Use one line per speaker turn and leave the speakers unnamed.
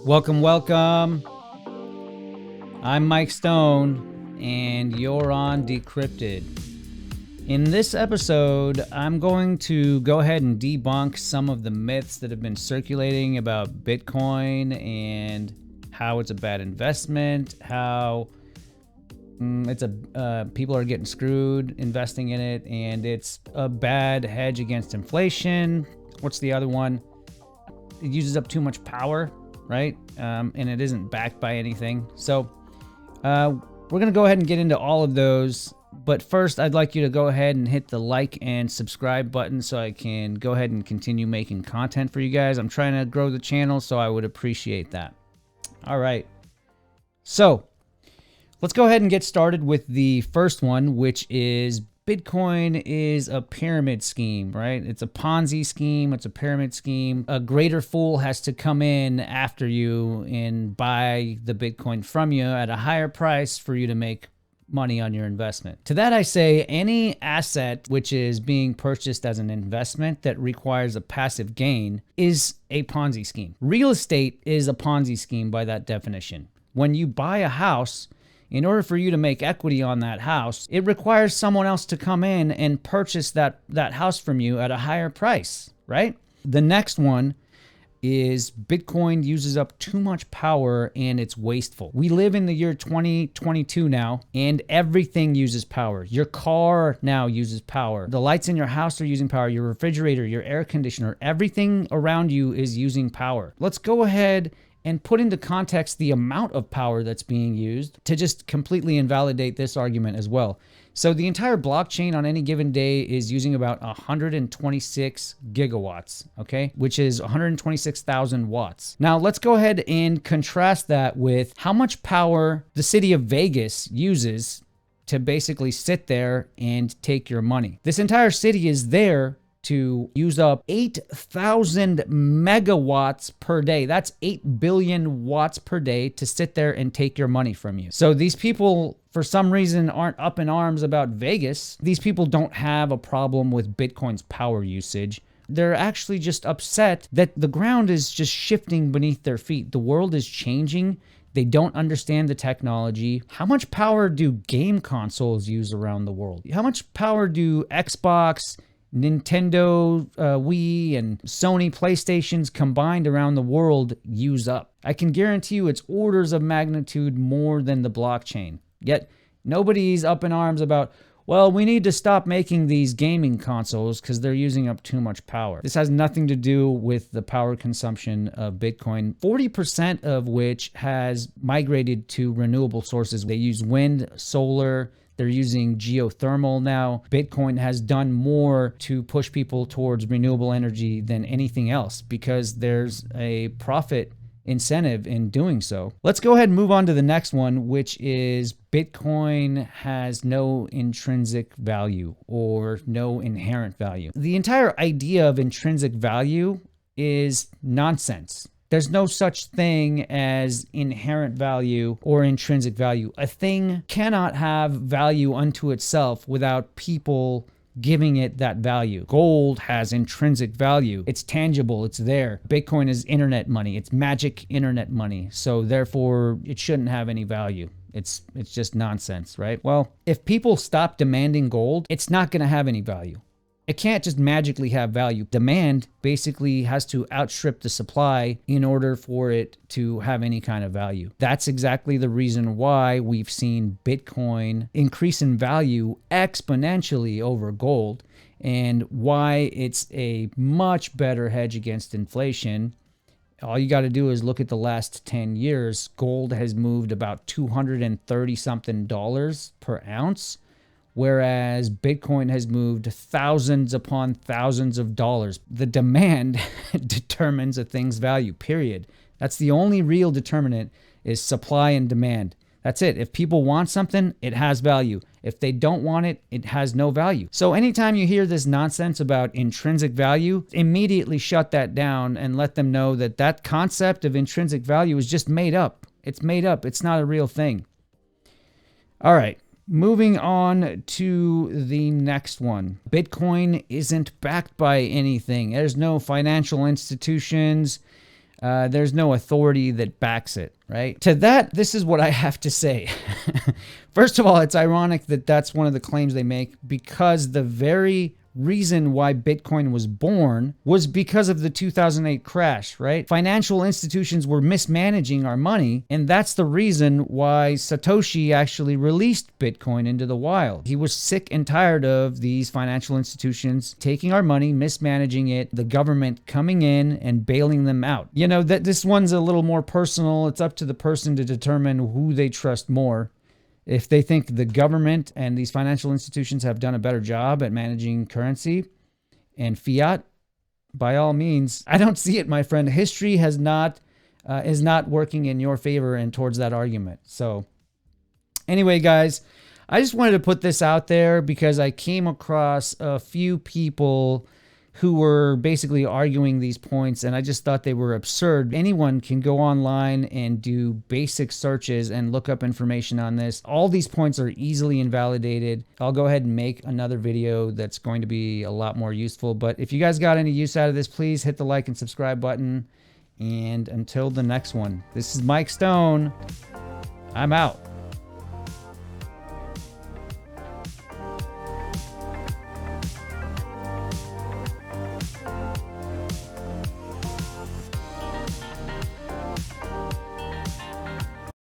Welcome, welcome. I'm Mike Stone, and you're on Decrypted. In this episode, I'm going to go ahead and debunk some of the myths that have been circulating about Bitcoin and how it's a bad investment, how people are getting screwed investing in it, and it's a bad hedge against inflation. What's the other one? It uses up too much power, right? And it isn't backed by anything. So we're going to go ahead and get into all of those. But first, I'd like you to go ahead and hit the like and subscribe button so I can go ahead and continue making content for you guys. I'm trying to grow the channel, so I would appreciate that. All right. So let's go ahead and get started with the first one, which is Bitcoin is a pyramid scheme, right? It's a Ponzi scheme. It's a pyramid scheme. A greater fool has to come in after you and buy the Bitcoin from you at a higher price for you to make money on your investment. To that I say, any asset which is being purchased as an investment that requires a passive gain is a Ponzi scheme. Real estate is a Ponzi scheme by that definition. When you buy a house, in order for you to make equity on that house, it requires someone else to come in and purchase that house from you at a higher price, right? The next one is Bitcoin uses up too much power and it's wasteful. We live in the year 2022 now, and everything uses power. Your car now uses power. The lights in your house are using power. Your refrigerator, your air conditioner, everything around you is using power. Let's go ahead and put into context the amount of power that's being used to just completely invalidate this argument as well. So the entire blockchain on any given day is using about 126 gigawatts, okay, which is 126,000 watts. Now let's go ahead and contrast that with how much power the city of Vegas uses to basically sit there and take your money. This entire city is there to use up 8,000 megawatts per day. That's 8 billion watts per day to sit there and take your money from you. So these people, for some reason, aren't up in arms about Vegas. These people don't have a problem with Bitcoin's power usage. They're actually just upset that the ground is just shifting beneath their feet. The world is changing. They don't understand the technology. How much power do game consoles use around the world? How much power do Xbox, Nintendo, Wii, and Sony PlayStations combined around the world use up? I can guarantee you it's orders of magnitude more than the blockchain. Yet nobody's up in arms about, well, we need to stop making these gaming consoles because they're using up too much power. This has nothing to do with the power consumption of Bitcoin, 40% of which has migrated to renewable sources. They use wind, solar. They're using geothermal now. Bitcoin has done more to push people towards renewable energy than anything else because there's a profit incentive in doing so. Let's go ahead and move on to the next one, which is Bitcoin has no intrinsic value or no inherent value. The entire idea of intrinsic value is nonsense. There's no such thing as inherent value or intrinsic value. A thing cannot have value unto itself without people giving it that value. Gold has intrinsic value. It's tangible. It's there. Bitcoin is internet money. It's magic internet money. So therefore, it shouldn't have any value. It's just nonsense, right? Well, if people stop demanding gold, it's not going to have any value. It can't just magically have value. Demand basically has to outstrip the supply in order for it to have any kind of value. That's exactly the reason why we've seen Bitcoin increase in value exponentially over gold, and why it's a much better hedge against inflation. All you got to do is look at the last 10 years. Gold has moved about $230 something per ounce, whereas Bitcoin has moved thousands upon thousands of dollars. The demand determines a thing's value, period. That's the only real determinant, is supply and demand. That's it. If people want something, it has value. If they don't want it, it has no value. So anytime you hear this nonsense about intrinsic value, immediately shut that down and let them know that that concept of intrinsic value is just made up. It's made up. It's not a real thing. All right. Moving on to the next one. Bitcoin isn't backed by anything. There's no financial institutions. There's no authority that backs it, right? To that, this is what I have to say. First of all, it's ironic that that's one of the claims they make, because the very reason why Bitcoin was born was because of the 2008 crash, right? Financial institutions were mismanaging our money, and that's the reason why Satoshi actually released Bitcoin into the wild. He was sick and tired of these financial institutions taking our money, mismanaging it, the government coming in and bailing them out. You know, that this one's a little more personal. It's up to the person to determine who they trust more. If they think the government and these financial institutions have done a better job at managing currency and fiat, by all means. I don't see it, my friend. History is not working in your favor and towards that argument. So anyway, guys, I just wanted to put this out there because I came across a few people who were basically arguing these points, and I just thought they were absurd. Anyone can go online and do basic searches and look up information on this. All these points are easily invalidated. I'll go ahead and make another video that's going to be a lot more useful. But if you guys got any use out of this, please hit the like and subscribe button. And until the next one, this is Mike Stone. I'm out.